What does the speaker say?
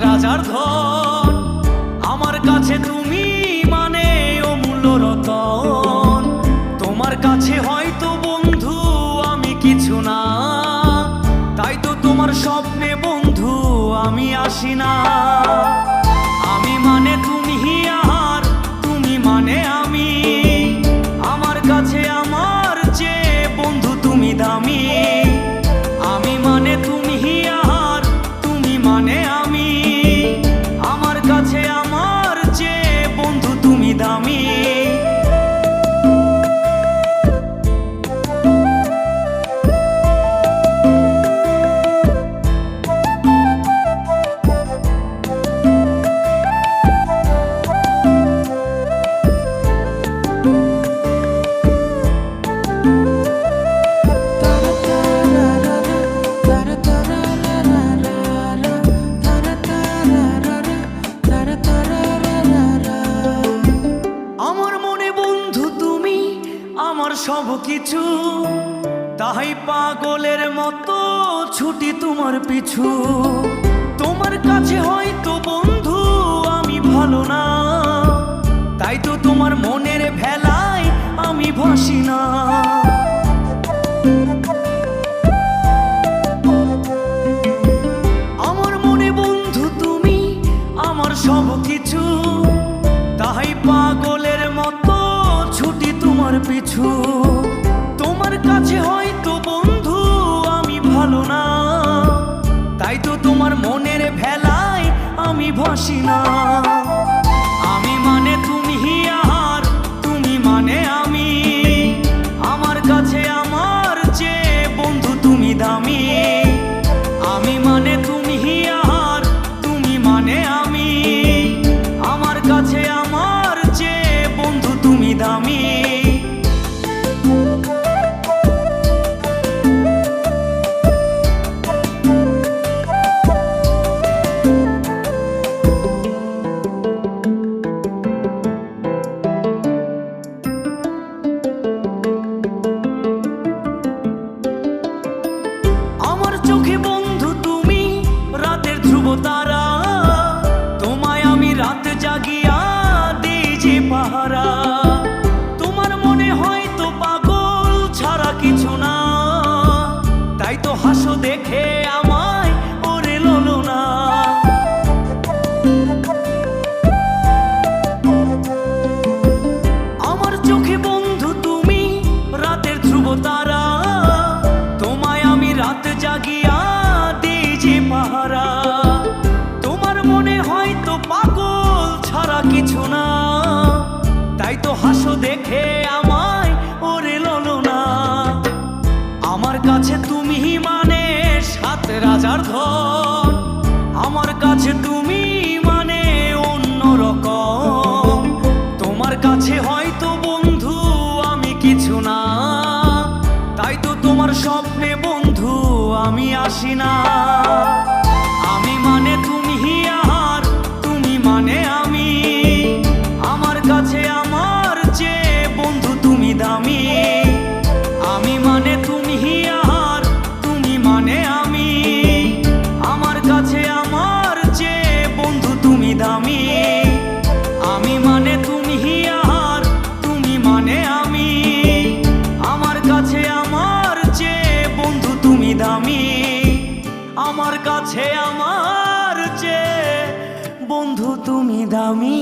রাজার ধন। আমার কাছে তুমি মানে অমূল্য রতন। তোমার কাছে হয়তো বন্ধু আমি কিছু না, তাই তো তোমার স্বপ্নে বন্ধু আমি আসি না। আমি মানে তুমি আর তুমি মানে আমি, আমার কাছে আমার চেয়ে বন্ধু তুমি দামি। আমি মানে তুমি আর তুমি মানে আমি, আমার কাছে আমার চেয়ে বন্ধু তুমি দামি। আমার সব কিছু, তাই পাগলের মতো ছুটি তোমার পিছু। তোমার কাছে হয়তো বন্ধু আমি ভালো না, তাই তো তোমার মনের ভেলায় আমি ভাসি না। আমার মনে বন্ধু তুমি আমার সব কিছু, তাই পাগলের মতো ছুটি তোমার পিছু। তোমার কাছে হয়তো বন্ধু আমি ভালো না, তাই তো তোমার মনের ভেলায় আমি ভাসি না। আমি মানে তুমি আর তুমি মানে আমি, আমার কাছে আমার চেয়ে বন্ধু তুমি দামি। আমি মানে তুমি আর তুমি মানে আমি, আমার কাছে আমার চেয়ে বন্ধু তুমি দামি। আমার চোখে বন্ধু তুমি রাতের ধ্রুব তারা, তোমায় আমি রাত জাগিয়া দিই যে পাহারা। তোমার মনে হয়তো পাগল ছাড়া কিছু না, তাই তো হাসো দেখে আমায় ওরে ললো না। আমার চোখে বন্ধু তুমি রাতের ধ্রুব তারা, তোমায় আমি রাত জাগিয়া দিই যে পাহারা। তোমার মনে হয়তো পাগল ছাড়া কিছু না, তাই তো হাসো দেখে আমায় ওরে ললো না। আমার কাছে তুমি মানে সাত রাজার ধন, আমার কাছে তুমি মানে অন্য রকম। তোমার কাছে হয়তো বন্ধু আমি কিছু না, তাই তো তোমার স্বপ্নে বন্ধু আমি আসি না। আমি মানে তুমি আর তুমি মানে আমি, আমার কাছে আমার চেয়ে বন্ধু তুমি দামি। আমি মানে তুমি আর তুমি মানে আমি, আমার কাছে আমার চেয়ে বন্ধু তুমি দামি। আমি মানে তুমি আর তুমি মানে আমি, আমার কাছে আমার চেয়ে বন্ধু তুমি দামি। আমার কাছে আমার চেয়ে বন্ধু তুমি দামি।